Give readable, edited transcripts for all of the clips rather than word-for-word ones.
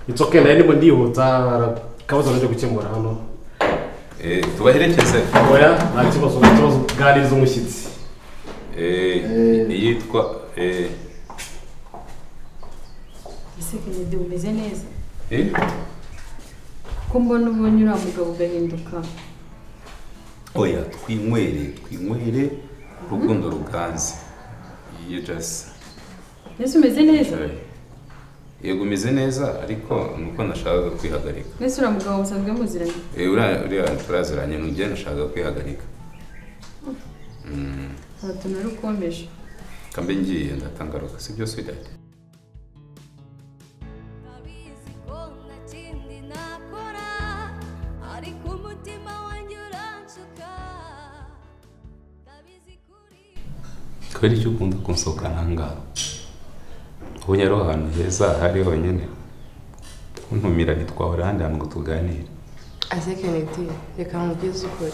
It's okay na ndimo ndihuta kabazo naje gukemura hano. Tubaherekeze. Oya, nta kibazo ganiriza umushyitsi. Yitwa Isekene de umeze neza. Ko mbona ubonye uriya mugabo ugahinduka. Oya, twinywere urukundo ruganze. You just. Nese umeze neza? Yego umeze neza ariko nuko nashaka kwihagarika. Nese uriya mugabo musanzwe muziranye? Uriya turaziranye n'ugiye nashaka kwihagarika. Atumera ukomeje. Kambe ngiye ndatangaruka sibyo sweetheart. Kweli cyo ukunda kunsohoka ntangaha ubonye ari ahantu heza hari honyine untumira nitwahora ahandi hantu ngo tuganire. Isekene reka nkubwize ukuri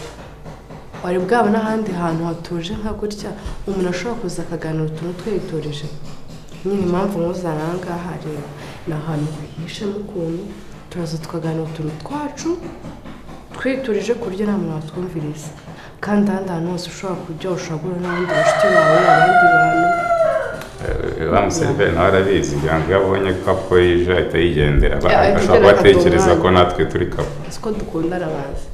wari bwabo n'ahandi hantu hatuje nka gutya umuntu ashobora kuza akaganira utuntu twitoreje nyine impamvu nkuzana ahangaha rero ni ahantu hihishemo ukuntu turaza tukaganira utuntu twacu twiturije ku buryo nta muntu watwumviriza kandi ahandi hantu hose ushobora kujya ushobora n'abandi bashuti bawe abandi bantu bamuserive nawe arabizi kugira ngo iyo abonye kapo yije ahita yigendera ashobora kuba atekereza ko natwe turi kapo siko dukundana bazi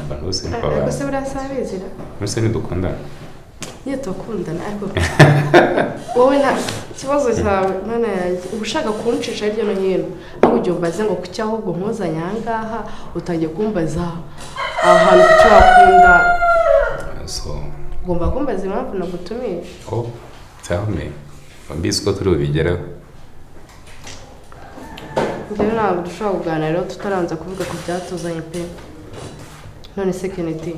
abantu bose ni ariko se burasa abizira mbese ntidukundana niyo tukundana ariko wowe nta kibazo cyawe mana yanjye uba ushaka kuncisha hirya no hino aho ujya umbaze ngo kuki ahubwo nkuzanye ahangaha utangiye kumbaza aho hantu kuki wakunda ugomba kumbaza impamvu nagutumiye. Tell me mbizi ko turi bubigeraho njyewe ntabwo dushobora kuganira rero tutaranza kuvuga ku byatuzanye pe none se Kennedy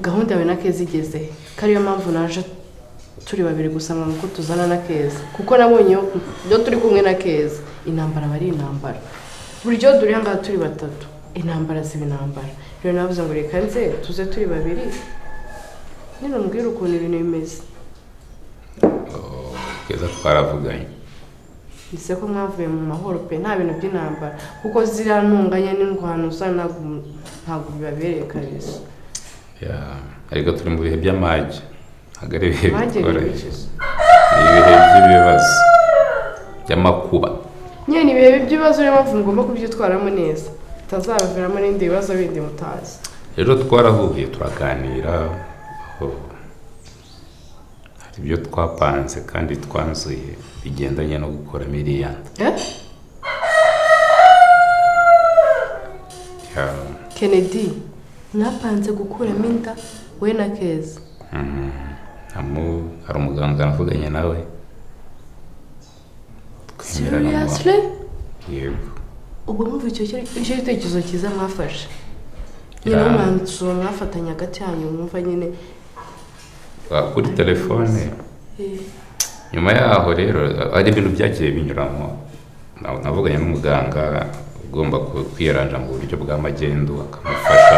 gahunda yawe na Keza igeze ko ariyo mpamvu naje turi babiri gusa ngo tuzana na Keza kuko nabonye iyo turi kumwe na Keza intambara bari intambara buryo duri ngaha turi batatu intambara ziba intambara rero navuze ngo reka nze tuze turi babiri nyine mbwira ukuntu ibintu bimeze. Keza twaravuganye ise ko mwavuye mu mahoro pe nta bintu by'intambara kuko ziriya ntunganye n'indwano ntabwo bibabereye kabisa. ariko turi mu bihe by'amage ntabwo ari ibihe bitoroshye ni ibihe by'ibibazo by'amakuba nyine ibihe by'ibibazo niyo mpamvu mugomba kubyitwaramo neza bitazabaviramo n'ibindi bibazo bindi mutazi. rero twarahuye turaganira hari ibyo twapanze kandi twanzuye bigendanye no gukora miliyoni. Kennedy mwapanze gukuramo inda we na Keza? hari umuganga navuganye nawe seriously? yego. ubwo mwumva icyo gitekerezo cyiza mwafashe nyine umwanzuro mwafatanya hagati yanyu mwumva nyine kuri telefone nyuma yaho rero ari ibintu byagiye binyuramo navuganye n'umuganga ugomba kwiranja mu buryo bwa magendu akamufasha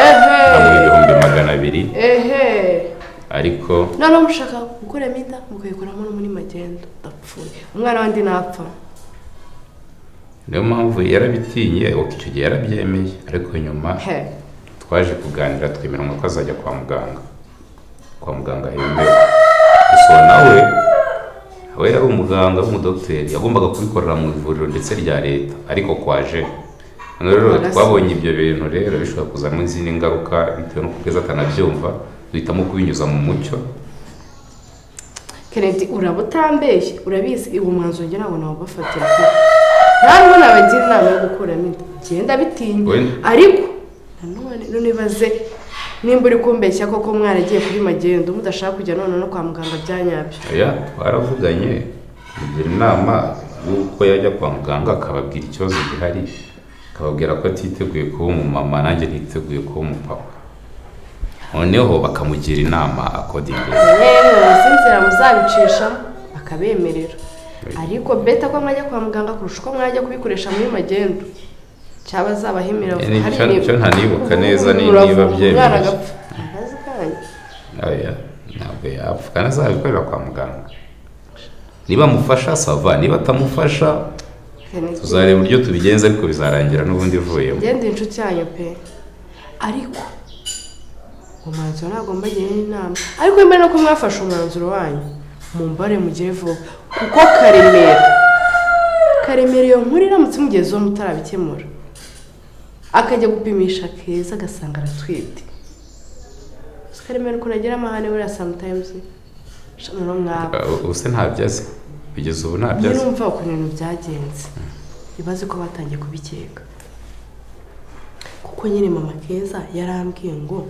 amuha 200,000 ariko none mushaka gukuramo inda mukayikuramo no muri magendu ndapfuye umwana wandi napfa. niyo mpamvu yarabitinye icyo gihe yarabyemeye ariko nyuma twaje kuganira twemeranywa ko azajya kwa muganga hemewe gusa nawe yari umuganga w'umudokiteri yagombaga kubikorera mu ivuriro ndetse rya leta ariko kwaje rero twabonye ibyo bintu rero bishobora kuzamo izindi ngaruka bitewe n'uko Keza atanabyumva duhitamo kubinyuza mu mucyo. Kennedy urabutambeshye urabizi uwo mwanzuro ngira ngo nawo bafatira ko ntabwo nabagira inama yo gukuramo inda genda bitinya ariko none baze nimba uri kumbeshya koko mwaragiye kuri magendu mudashaka kujya none no kwa muganga byanyabyo. twaravuganye kugira inama y'uko yajya kwa muganga akababwira ikibazo gihari akababwira ko atiteguye kuba umumama nanjye ntiteguye kuba umupapa noneho bakamugira inama accordingly. sinzira muzabicishamo bakabemerera ariko beta ko mwajya kwa muganga kurusha uko mwajya kubikoresha muri magendu cyaba zabahimira cyo ntanibuka neza niba byemeye. ntabwo yapfa kandi azabikorera kwa muganga niba amufasha sava niba atamufasha tuzareba uburyo tubigenza ariko bizarangira n'ubundi ivuyemo ngende inshuti yanyu pe ariko umwanzuro ntabwo mbagira inama ariko mbere no kumwafasha umwanzuro wanyu mumbare mugire vuba kuko karemera iyo nkuru iramutse mugezeho mutarabikemura akajya gupimisha Keza agasanga aratwite karemera ukuntu agira amahane buriya sometimes no mwaba ubuse ntabyaze bigeze ubu ntabyaze numva ukuntu ibintu byagenze ibaze ko batangiye kubikeka kuko nyine mama Keza yarambwiye ngo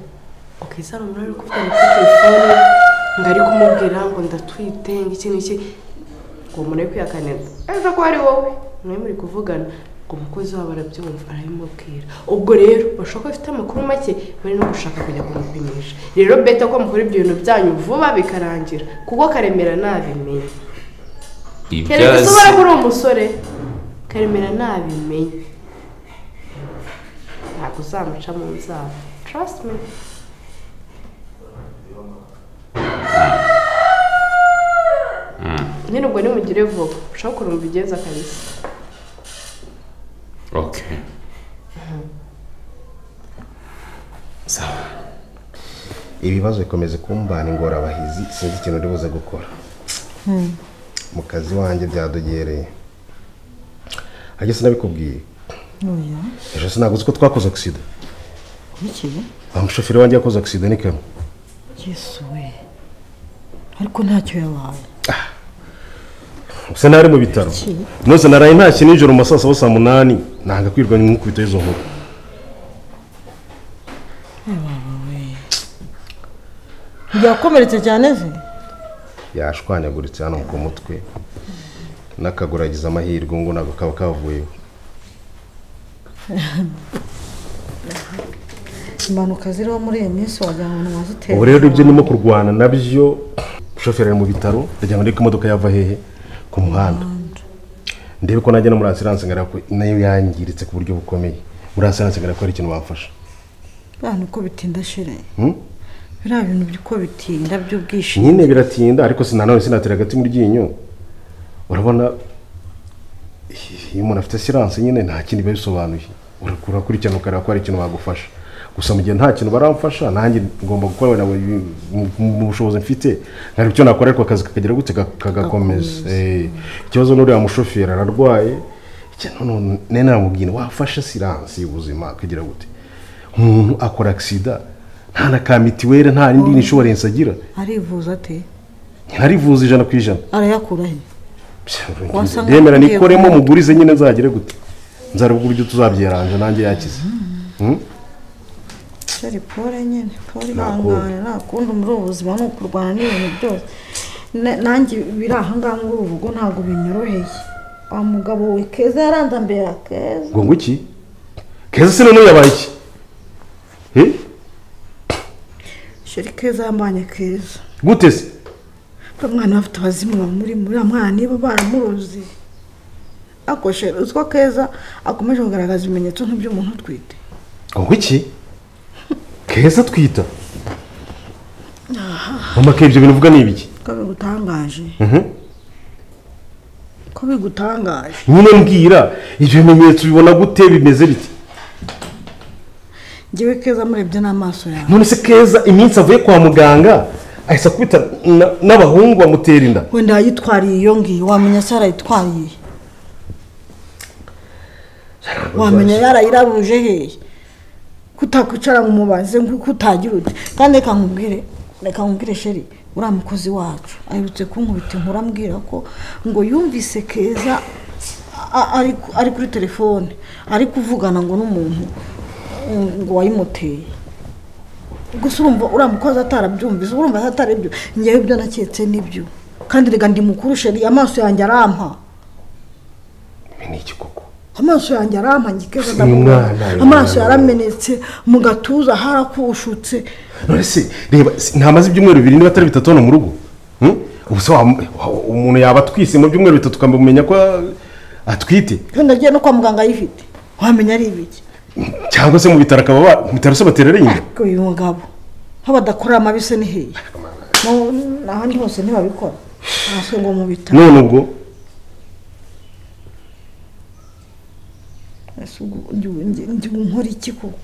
Keza ari umuntu ari kuvugana kuri telefone ngo ari kumubwira ngo ndatwite iki n'iki ngo umuntu kwiyakanira ejo ko ari wowe mwe muri kuvugana ngo umukozi wabo arabyumva arabimubwira ubwo rero bashaka bafite amakuru make bari no gushaka kujya kumupimisha rero beta ko mukora ibyo bintu byanyu vuba bikarangira kuko karemera nabimenye Keza sobara kuri umusore karemera nabimenye ntabwo uzamuca mu nzara trust me nyine ubwo nimugire vuba ushaka ukuntu mbigenza kabisa okay sawa ibibazo bikomeze kumbana ingorabahizi sinzi ikintu uri buze gukora mu kazi wanjye byadogereye ajye sinabikubwiye oya ejo sinaguze ko twakoze accident iki umushoferi wanjye yakoze accident ni kamwe Yesu we ariko ntacyo yabaye usa nari mu bitaro nose naraye ntashye nijoro mu masasa bose 8 nanga kwirwa nk'ukubita izo nkuru yakomeretse cyane se yashwanyaguritse hano ku mutwe nakaguragiza amahirwe ngo nako kaba kavuyeho impanuka ziriho muri iyi minsi wagira ngo ntaziteye ubu rero ibyo nimo kurwana nabyo umushoferi ari mu bitaro ndagira ngo ndeke imodoka yava hehe ku muhanda ndebe ko najya no muri assurance ngara ko nayo yangiritse ku buryo bukomeye muri assurance ngara ko ari ikintu bamfasha bana uko bitinda shire bira bintu byuko bitinda by'ubwishi nyine biratinda ariko sinanone sinatera gati muri ryinyo urabona iyo umuntu afite assurance nyine nta kindi bisobanuye urakurikirana ukara ko ari ikintu bagufasha gusa mu gihe nta kintu baramfasha nanjye ngomba gukora nawe mu bushobozi mfite ngari icyo nakora ariko akazi kakagira gute kagakomeza ikibazo n'uri amushoferi ararwaye none namubwira wafasha silence y'ubuzima akagira gute umuntu akora accident nta na kamitiwere nta n'indi insurance agira arivuza ate arivuza 100%. arayakura he ndemera nikoremo mugurize nyine nzagire gute nzara uburyo tuzabyeranje nanjye yakize Seri pole nyine pole bangana nakunda muri ubuzima no kurwana n'ibintu byose nanjye biri aha ngaha muri ubu rugo ntabwo binyoroheye wa mugabo we Keza yarandambera Keza ngo iki Keza se none yabaye iki Sheri Keza yambanye Keza gute se umwana afite abazimu muri mwana niba baramurozi akoshe uzwa Keza akomeje kugaragaza ibimenyetso nk'iby'umuntu utwite ngo iki Keza twita mama ke ibyo bintu uvuga ni ibiki ko bigutangaje ko bigutangaje nyine mbwira ibyo bimenyetso bibona gute bimeze biti ngewe Keza murebye n'amaso yawe none se Keza iminsi avuye kwa muganga ahise kubita n'abahungu bamutera inda wenda yitwariye iyo ngiyo wamenya Sara yitwariye wamenya yarayirabuje hehe kutakwicara mu mubaze ngo utagira ute kandi reka nkubwire Sheri uriya mukozi wacu aherutse kunkubita inkuru ambwira ko ngo yumvise Keza ari kuri telefone ari kuvugana ngo n'umuntu ngo wayimuteye gusa urumva uriya mukozi atarabyumvise urumva atarebyo ngewe ibyo naketse nibyo kandi rega ndi mukuru Sheri amaso yanjye arampa ni iki koko amaso yanjye arampa ngikeza ndamubona amaso yaramenetse mu gatuza harakushutse none se reba ntamaze ibyumweru 2 niba atari 3 hano mu rugo ubuse umuntu yaba twise mu byumweru 3 tukambumenya ko atwite kandi agiye no kwa muganga yifite wamenya ari ibiki cyangwa se mu bitaro akaba mu bitaro se baterera nyine uyu mugabo haba dakora amabise ni hehe n'ahandi hose ntibabikora ntaswe ngo mu bitaro none ubwo nkora iki koko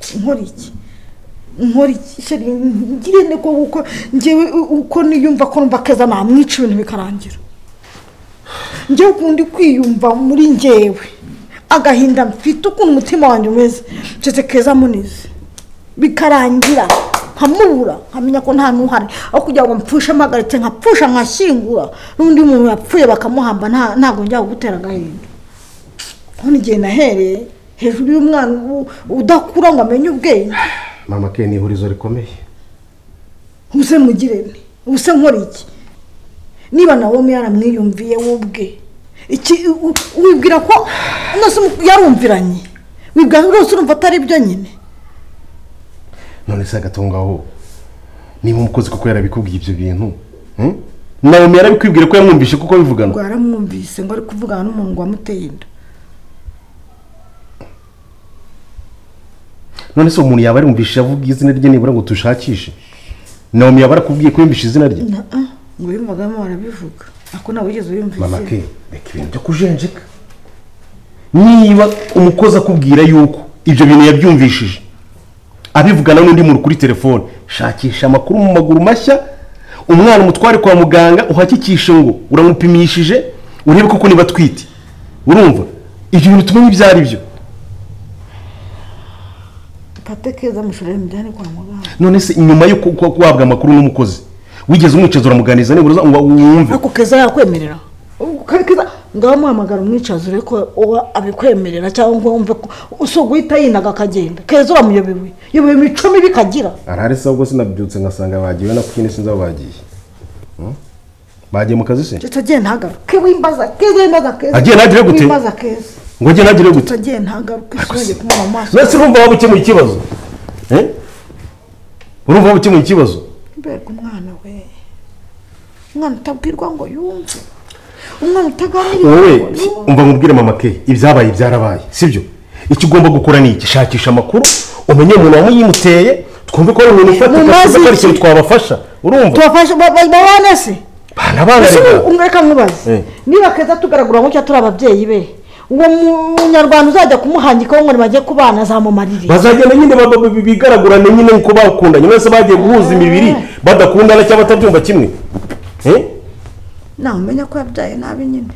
nkora iki sheri ngire ne ko uko njyewe uko niyumva ko numva keza namwica ibintu bikarangira njyewe ukundi kwiyumva muri njyewe agahinda mfite ukuntu umutima wanjye umeze ncetse keza munize bikarangira nkamubura nkamenya ko nta n'uhari aho kugira ngo mpfushe mpagaritse nkapfusha nkashyingura n'undi muntu yapfuye bakamuhamba ntabwo njya kugutera agahinda none igihe nahereye hejuru y'umwana udakura ngo amenye ubwenge mama ke ni ihurizo rikomeye ubuse mugirene ubuse nkora iki niba nawe yaramwiyumviye wubwe iki wibwira ko nose yarumviranye wibwira rwose urumva atari byo nyine none se agatongaho niba umukozi kuko yarabikubwiye ibyo bintu nawe yarabikwibwira ko yamwumvishe kuko bivugana ngo yaramwumvise ngo ari kuvugana n'umuntu ngo wamuteye inda none se umuntu yaba yarumvishe avuga izina rye nibura ngo tushakishe nawe yaba yarakubwiye ko yumvishe izina rye ngo yumvagamo barabivuga ako nawe wigeze uyumvise mama ke reka ibintu byo kujenjeka niba umukozi akubwira yuko ibyo bintu yabyumvishije abivugana n'undi muntu kuri telefone shakisha amakuru mu maguru mashya umwana umutware kwa muganga uhakikishe ngo uramupimishije urebe koko niba atwite urumva ibyo bintu tumenye ibyo ari byo pate keza mushorere mujyane kwa muganga none se inyuma yo guhabwa amakuru n'umukozi wigeze umwicaza uramuganiza nibura ngo wumve ako keza yakwemerera keza ngaho muhamagara umwicaza ureko abikwemerera cyangwa wumve ko usoguhita yinaga akagenda keza uramuyobewe yobewe imico mibi kagira arahari se ubwo sinabyutse ngasanga bagiwe na kukindi sinzi aho bagiye bagiye mu kazi se tutagiye ntagaruke wimbaza keza agiye ntagire gute wimbaza keza ngo agiye ntagire gute tutagiye ntagaruke sinajye kumara amaso nase urumva waba ukemuye ikibazo urumva waba ukemuye ikibazo mbega umwana we umwana utabwirwa ngo yumve umwana utaganira wowe umva nkubwire mama ke ibyabaye byarabaye sibyo icyo ugomba gukora ni iki shakisha amakuru umenye umuntu wamuyimuteye twumve ko ari umuntu ufatika ko ari ikintu twabafasha urumva tubafasha babana se bana umweka nkubaze niba keza tugaragura ngo turi ababyeyi be uwo munyarwanda uzajya kumuhangikaho ngo bagiye kubana azamumarire bazagenda nyine bigaragurane nyine uko bakundanye mwese bagiye guhuza imibiri badakundana cyangwa batabyumva kimwe nawe umenya ko yabyaye nabi nyine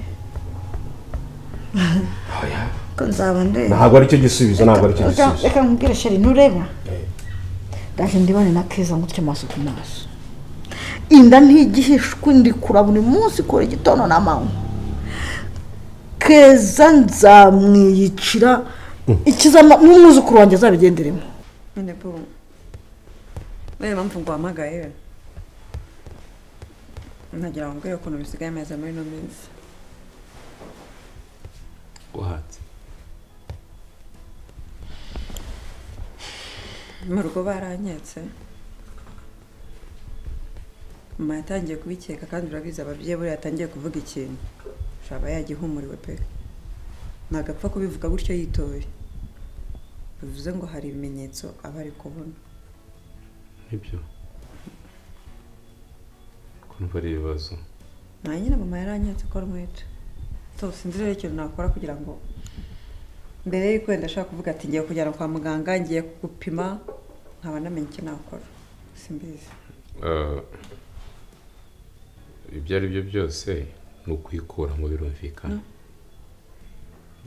ko nzaba ndeba ntabwo ari cyo gisubizo ntabwo ari cyo gisubizo reka nkubwire sheri ntureba ndaje ndibane na keza ngutyo amaso ku maso inda ntigihishwe ndikura buri munsi kure igitondo n'amanywa keza nzamwiyicira ikizama n'umwuzukuru wanjye azabigenderemo nyine bo niyo mpamvu ngo wahamagaye nagira ngo mbwire ukuntu bisigaye ameze muri ino minsi uhatse mu rugo baranyetse mama yatangiye kubikeka kandi urabizi ababyeyi buriya yatangiye kuvuga ikintu shaba yagihumuriwe pe ntabwo apfa kubivuga gutyo yitoye bivuze ngo hari ibimenyetso aba ari kubona nibyo kumva ari ibibazo nta nyine mama yaranyetse ko rumwica sinzi rero ikintu nakora kugira ngo mbere y'uko wenda ashaka kuvuga ati ngiye kujyana kwa muganga ngiye gupima nkaba namenye icyo nakora simbizi ibyo ari byo byose ni ukwikuramo birumvikana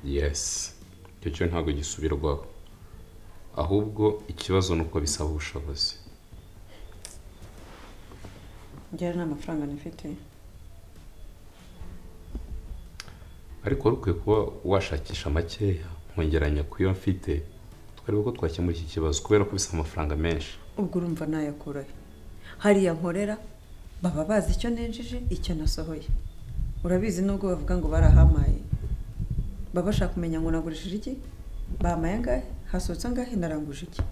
yesi icyo cyo ntabwo gisubirwaho ahubwo ikibazo ni uko bisaba ubushobozi njyewe nta mafaranga nifite ariko wari ukwiye kuba washakisha makeya nkongeranya ku yo mfite twareba ko twakemura iki kibazo kubera ko bisaba amafaranga menshi ubwo urumva nayakurahe hariya nkorera baba bazi icyo ninjije icyo nasohoye urabizi nubwo bavuga ngo barahamaye baba bashaka kumenya ngo nagurishije iki bamaye angahe hasohotse angahe naranguje iki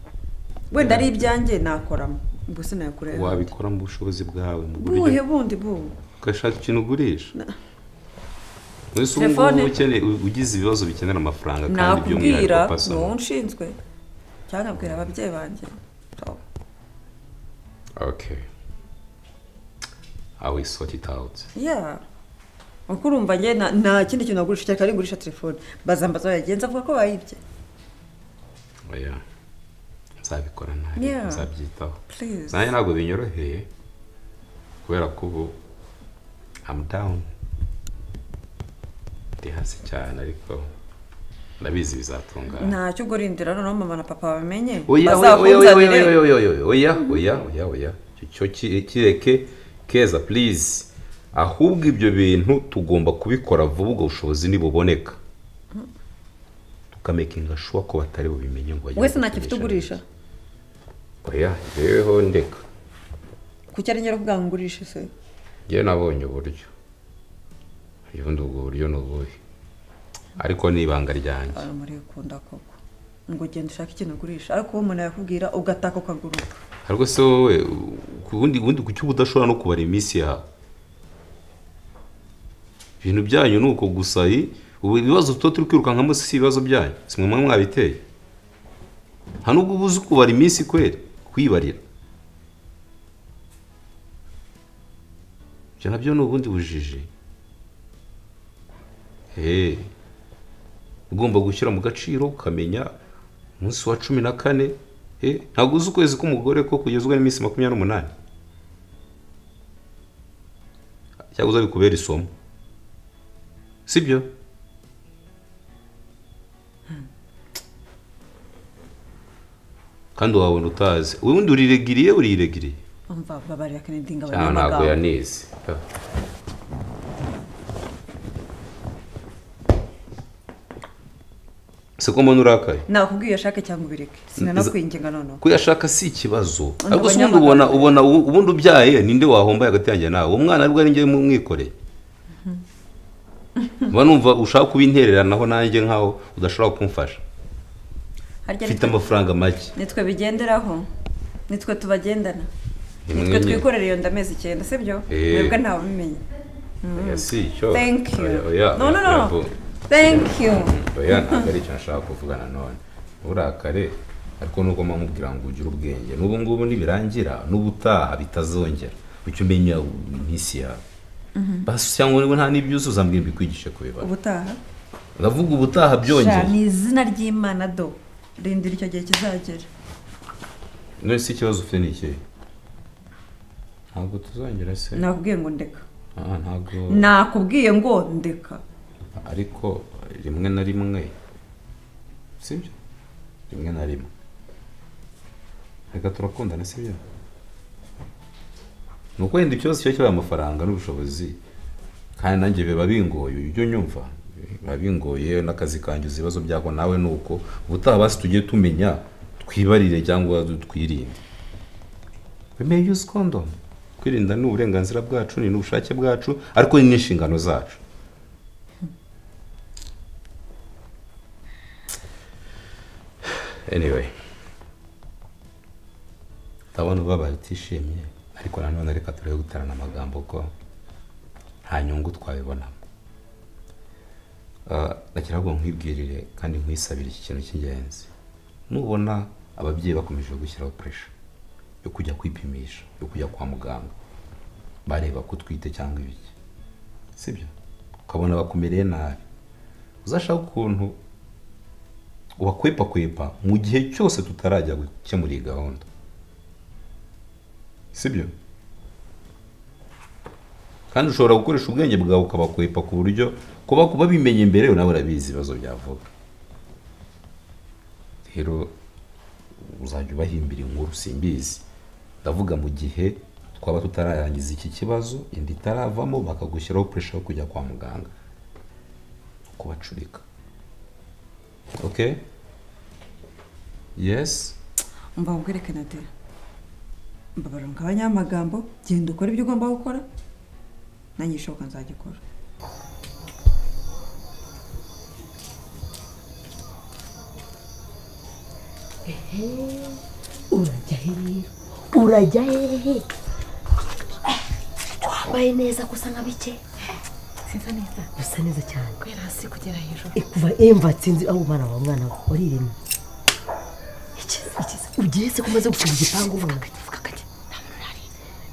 wenda ari ibyanjye nakoramo ubwo sinayakurahe wabikora mu bushobozi bwawe mu buhe bundi buhe ugashaka ikintu ugurisha wese ugize ibibazo bikenera amafaranga kandi by'umwihariko pasamo nakubwira nshinzwe cyangwa nkabwira ababyeyi banjye okay I will sort it out. Yeah. Uko urumva njye nta kindi kintu nagurisha cyane ngurisha telefone. Bazambaza yagenza avuga ko bayibye. Oya. Nzabikora nabi. Yeah. Nzabyitaho. Please. Nanjye ntabwo binyoroheye. Kubera ko ubu I'm down. Ndi hasi cyane ariko ndabizi bizatungana. Ntacyo ugorindira noneho mama na papa bamenye. Oya. Cyo kireke keza please. Ahubwo ibyo bintu tugomba kubikora vuba ubwo bushobozi nibuboneka. Tukamakinga sure ko batari bubimenye ngo wese ntacyo ufite ugurisha. Oya, yeho ndeka. Kuki ari nyero kuvuga ngo ngurishe se? Ngiye nabonye uburyo. Yundi ubwo buryo nubuhe. Ariko nibanga ryanjye. Ari muri kunda koko. Ngo genda ushaka ikintu ugurisha ariko uwo umuntu yakubwira ugataka ukaguruka. Ariko se wowe kubundi kuki udashobora no kubara iminsi yawe. Ibintu byanyu nuko gusa ubu ibibazo turi kwirukankamo si ibibazo byanyu. Simwe mwabiteye. Hano ubwo ubuze kubara iminsi kwere kwibarira. Byo nabyo nubundi bujije. Ugomba gushyira mu gaciro ukamenya umunsi wa 14 ntabwo uzi ukwezi k'umugore ko kugezwa n'iminsi 28. Cyangwa uzabikubera isomo. Sibyo? Kandi wabona utazi. Ubundi uriregiriye. Umva babari yakanendinga abanyamagambo. Ntabwo yanize. Siko mbona urakaye. Nakubwiye ashaka cyangwa ubireke. Sinanakwinginga noneho. Kuyashaka si ikibazo. Ariko se ubona ubundi ubyaye ninde wahomba hagati yanjye nawe. Uwo mwana ariko ari ngiye mwikoreye. Banumva ushaka kubintereranaho nanjye nkaho udashobora kumfasha. Mfite amafaranga make. Nitwe bigenderaho. Nitwe tubagendana. Nitwe twikorera iyo ndamezi 9 sibyo? Mwebwe ntawe bimenye. Si cyo. Thank you. No. Thank you. Oya ntabwo icyo nashaka kuvugana none. Urakare ariko nuko mamubwira ngo ugire ubwenge. N'ubu ngubu nibirangira n'ubutaha bitazongera. Ucyo menya iminsi yawe. Basi cyangwa nta n'ibyuzo uzambwira bikwigishe kubibara. Ubutaha? Ndavuga ubutaha byongeye. Ni izina ry'Imana do. Rindira icyo gihe kizagera. None si ikibazo ufite n'iki? Ntabwo tuzongera se. Nakubwiye ngo ndeka. Ntabwo. Nakubwiye ngo ndeka. Ariko rimwe na rimwe sibyo? Rimwe na rimwe. Reka turakundana sibyo? Nuko yenda ikibazo cyo kiba amafaranga n'ubushobozi. Kandi nanjye biba bingoye ibyo nyumva. Biba bingoye n'akazi kanjye ibibazo byako nawe nuko ubutaha basi tugiye tumenya twibarire cyangwa twirinde. We may use condom. Kwirinda ni uburenganzira bwacu ni n'ubushake bwacu ariko ni n'inshingano zacu. Anyway. Tabona baba utishimye ariko nanone reka turebe gutarana amagambo ko nta nyungu twabibona. Nakira ngo nkwibwirire kandi nkwisabira iki kintu cy'ingenzi. Nubona ababyeyi bakomeje gushyiraho pressure yo kujya kwipimisha, yo kujya kwa muganga. Bareba ko twite cyangwa ibiki. Sibyo? Ukabona bakumereye nabi. Uzashaka ukuntu wakwepa mu gihe cyose tutarajya gukemura iyi gahunda. Sibyo? Kandi ushobora gukoresha ubwenge bwawe ukabakwepa ku buryo kuba bimenye mbere nawe urabizi ibibazo byavuga. Rero uzajya ubahimbira inkuru simbizi. Ndavuga mu gihe twaba tutararangiza iki kibazo indi itaravamo bakagushyiraho pressure yo kujya kwa muganga. Kubacurika. Okay? Yes? Umva ubwireke nade. Mbabara ngabanyamagambo, genda ukora ibyo ugomba gukora. Nanjye shoka nzagikora. Urajya hehe? Wambaye neza gusa nka bike. Sinza neza. Usa neza cyane. Kwera hasi kugera hejuru. Kuva emvatsinzi aho umwana wa mwana wariremye. Iki ugiretse kumaze gufunga igipangu vuga kati.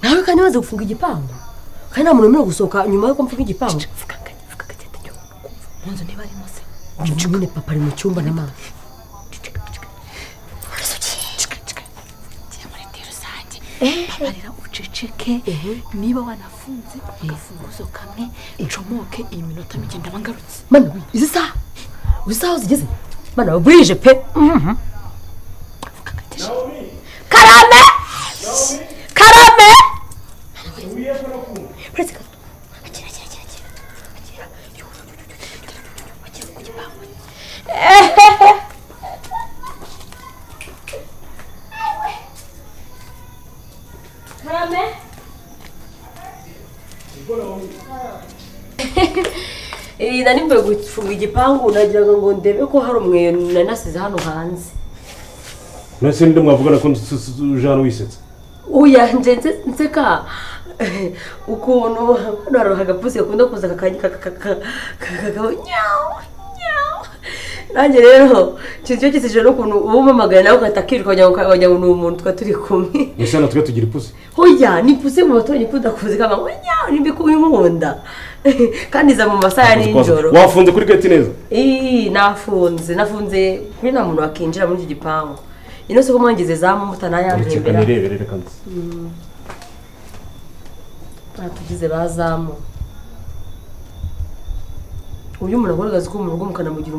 Nawe kandi waze gufunga igipangu. kandi nta muntu wemerewe gusohoka nyuma yuko mvuga igipangu. vuga gake cyo mu nzu niba arimo se Nyine papa ari mu cyumba na mama. muri ndi rusange babarira uceceke niba wanafunze agafunguzo kamwe ucomoke iyi minota mike ndaba ngarutse. Mana izi saha zigeze mana burije pe. Karame Presi ka akira Karame nari mvuye gufunga igipangu nagira ngo ndebe ko hari umweyo nasize hano hanze. Nase ndi mwavugana ko ujana wisetse. Uya nseka ukuntu hano hagapusi gakunda kuza nanjye rero cyo gisije no kuntu ubumamagaye nawe ugatakirwa wajya ngo ni umuntu twa turi kumwe. Ese na twe tugira ipusi. Hoya ni pusi mu batonyi kudakuze kama nimbi kubimunda kandi za mu masaha n'injoro. Wafunze kuri gate neza? Nafunze kuri nta muntu wakinjira muri iki gipangu. Ino se ko mwangize zamu mutanayambembera. Nirebere kanze. Atugize bazamu. Uyu muntu agaragaza ko mu rugo mukanamugira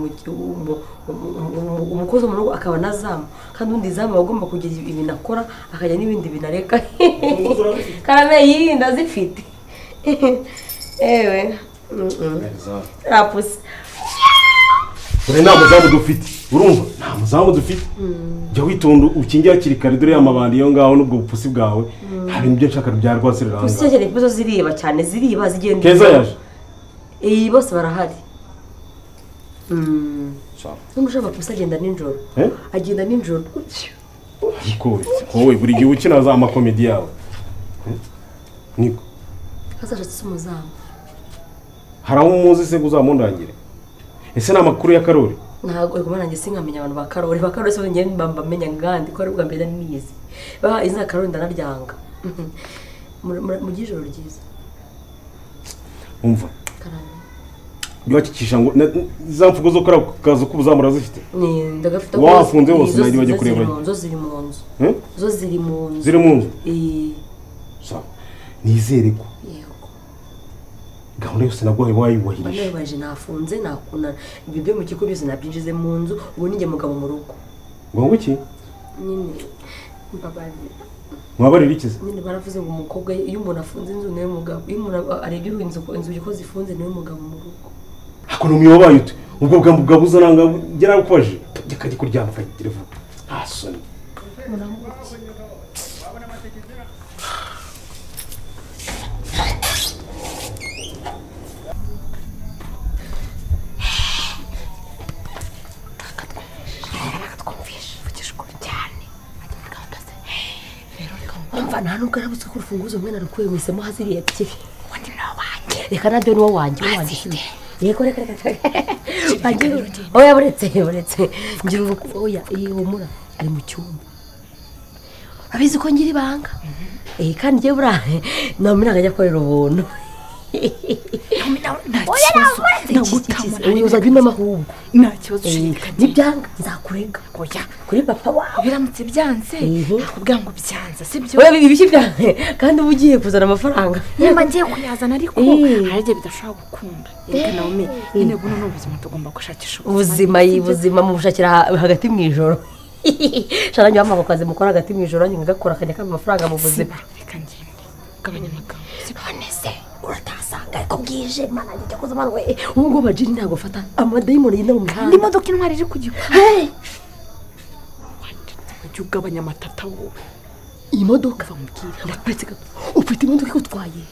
umukozi mu rugo akaba nazamu kandi undi zamu bagomba kugira ibintu akora akajya n'ibindi binareka. Karame yinda zifite. Ewe. Rapusi. Uri nta muzamu dufite. Urumva? Nta muzamu dufite. Jya witonda ukingira kiri karidore y'amabandi yo ngaho nubwo bupusi bwawe. Hari ibyo nshaka bya rwasiranga. Pusi cyane ibibazo ziriba cyane ziriba zigenda. Keza yaje. Bose barahari. N'umushaka pusi agenda ninjoro. Agenda ninjoro. Wowe buri gihe ukina za makomedi yawe. Niko. Hazashatse umuzamu. Haraho umuzi se uzamundangire. Ese na makuru ya Karori? Ntago ego manange singamenya abantu ba Karori. Ba Karori so ngiye mbamenya ngandi ko ari bwa mbere niyizi. Ba iza Karori ndanaryanga. Mu gijoro ryiza. Umva. Byakikisha ngo za mfugo zo kora kazo kubuzamura zifite. Ni ndagafite ko wafunze hose naje baje kureba. Zo ziri mu nzu. Zo ziri mu nzu. Ziri mu nzu. Sawa. Nizere ko. Yego. Gahunda yose nagwaye wayubahirije. Baje nafunze nakuna ibyo byo mu kigo byose nabyinjize mu nzu ubu ninjye mugabo mu rugo. Ngo iki? Nyine mbabari. Mwabarira ikize? Nyine baravuze ngo umukobwa iyo umuntu afunze inzu niwe mugabo. Iyo umuntu arebye inzu uko zifunze niwe mugabo mu rugo. Akono miyobaye ute? Ubwo bwambu bwabuza nanga gera kubaje. Gikajye kuryama fagire vuba. Nta soni. Nta nubwo arabutse ko urufunguzo mwe narukuye mu isemo haziriye ebyiri. Wandi nawe wanjye. Reka nabyo niwo wanjye Yego reka. Bagiye. Oya buretse. Ngira urukundo oya humura ari mu cyumba. Abizi ko ngira ibanga. Kandi ngiye burahe namina akajya korera ubuntu. Uyoza bino mahubwo. Nta kibazo nibyanga nzakurega. Oya kuri papa wawe. Biramutse byanze akubwira ngo byanze sibyo. Oya bibishye byanze kandi ubugiye kuzana amafaranga. Yema ngiye kuyazana ariko harije bidashaka gukunda. Reka nawe nyine buno n'ubuzima tugomba gushakisha. Ubuzima mu bushakira hagati mu ijoro. Shana njye amako kaze mukora hagati mu ijoro ngakora kajya kama amafaranga mu buzima. Reka ngende. Gabanya amagambo. Sibonese. Uratasanga ko bwije mana njye koza mwana we ubwo bajiri ntago fata amadayimoni yenda mu mihanda imodoka intwari iri kugikwa ugabanya amatata wowe imodoka ndakweretse ufite imodoka ikutwaye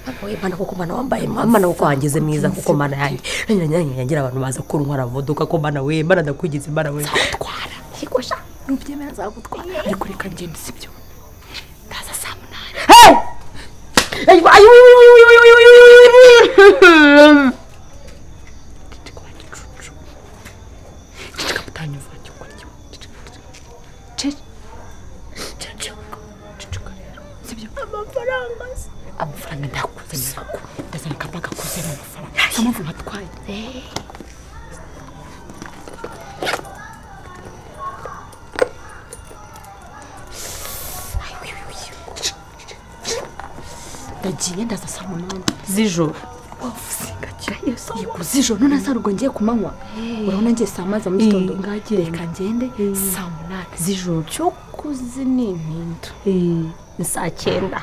akoye mana koko mana wambaye mana uko wangeze mwiza kuko mana yanjye nyangira abantu baza kuntwara mu modoka ko mana we mana ndakugize mana we twara kikosha nubyemera zagutwara ariko reka ngende sibyo ndaza saa 8 amafaranga ndakuzanira ko ndazana akabaga kuzana amafaranga amavu matwaye ndagiye ndaza saa munani z'ijoro yego z'ijoro none asarugo ngiye ku manywa urabona ngiye saa maza mu gitondo reka ngende saa munani z'ijoro cyo kuzi ni impindu saa 9